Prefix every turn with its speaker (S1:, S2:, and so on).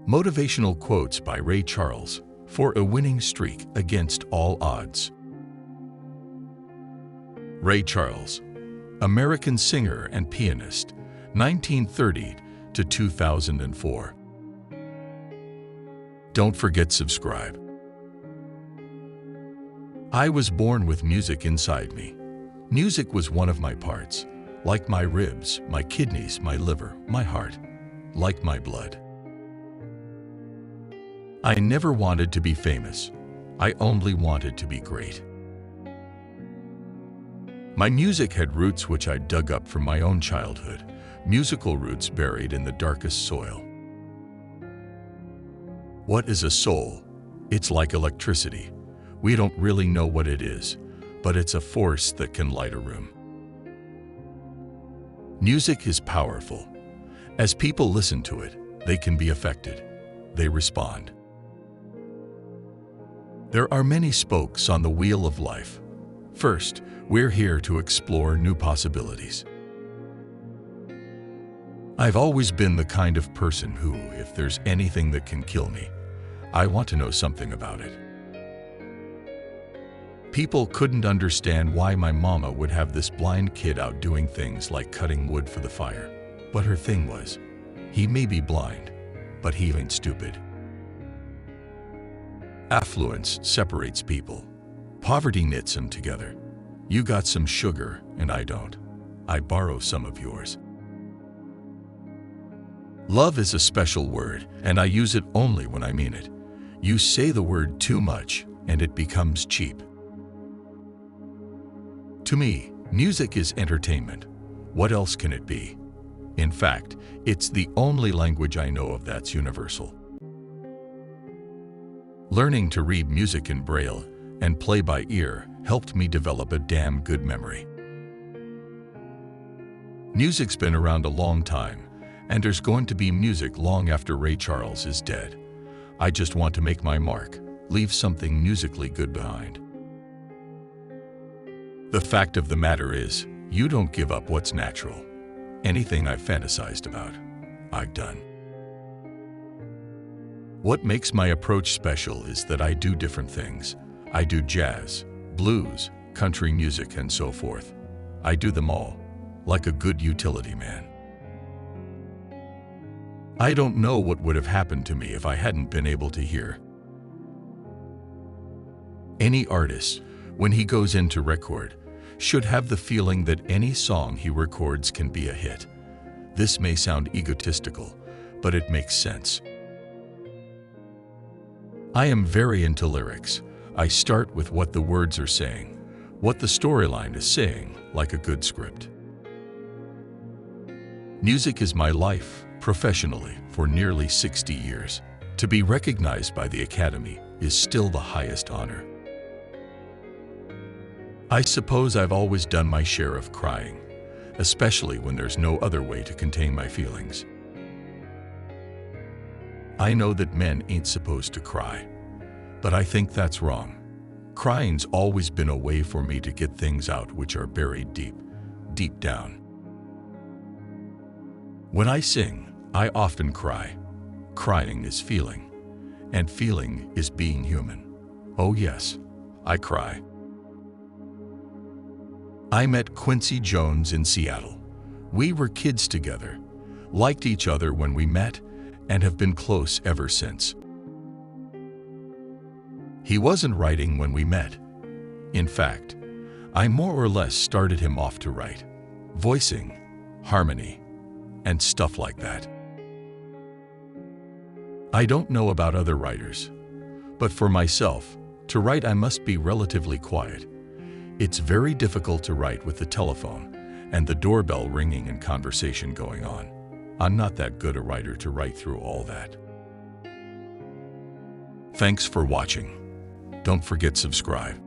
S1: Motivational quotes by Ray Charles for a winning streak against all odds. Ray Charles, American singer and pianist, 1930 to 2004. Don't forget subscribe. I was born with music inside me. Music was one of my parts, like my ribs, my kidneys, my liver, my heart, like my blood. I never wanted to be famous. I only wanted to be great. My music had roots which I dug up from my own childhood, musical roots buried in the darkest soil. What is a soul? It's like electricity. We don't really know what it is, but it's a force that can light a room. Music is powerful. As people listen to it, they can be affected. They respond. There are many spokes on the wheel of life. First, we're here to explore new possibilities. I've always been the kind of person who, if there's anything that can kill me, I want to know something about it. People couldn't understand why my mama would have this blind kid out doing things like cutting wood for the fire. But her thing was, he may be blind, but he ain't stupid. Affluence separates people. Poverty knits them together. You got some sugar, and I don't. I borrow some of yours. Love is a special word, and I use it only when I mean it. You say the word too much, and it becomes cheap. To me, music is entertainment. What else can it be? In fact, it's the only language I know of that's universal. Learning to read music in Braille and play by ear helped me develop a damn good memory. Music's been around a long time, and there's going to be music long after Ray Charles is dead. I just want to make my mark, leave something musically good behind. The fact of the matter is, you don't give up what's natural. Anything I've fantasized about, I've done. What makes my approach special is that I do different things. I do jazz, blues, country music, and so forth. I do them all, like a good utility man. I don't know what would have happened to me if I hadn't been able to hear. Any artist, when he goes in to record, should have the feeling that any song he records can be a hit. This may sound egotistical, but it makes sense. I am very into lyrics. I start with what the words are saying, what the storyline is saying, like a good script. Music is my life, professionally, for nearly 60 years. To be recognized by the Academy is still the highest honor. I suppose I've always done my share of crying, especially when there's no other way to contain my feelings. I know that men ain't supposed to cry, but I think that's wrong. Crying's always been a way for me to get things out which are buried deep, deep down. When I sing, I often cry. Crying is feeling, and feeling is being human. Oh yes, I cry. I met Quincy Jones in Seattle. We were kids together, liked each other when we met, and have been close ever since. He wasn't writing when we met. In fact, I more or less started him off to write, voicing, harmony, and stuff like that. I don't know about other writers, but for myself, to write I must be relatively quiet. It's very difficult to write with the telephone and the doorbell ringing and conversation going on. I'm not that good a writer to write through all that. Thanks for watching. Don't forget subscribe.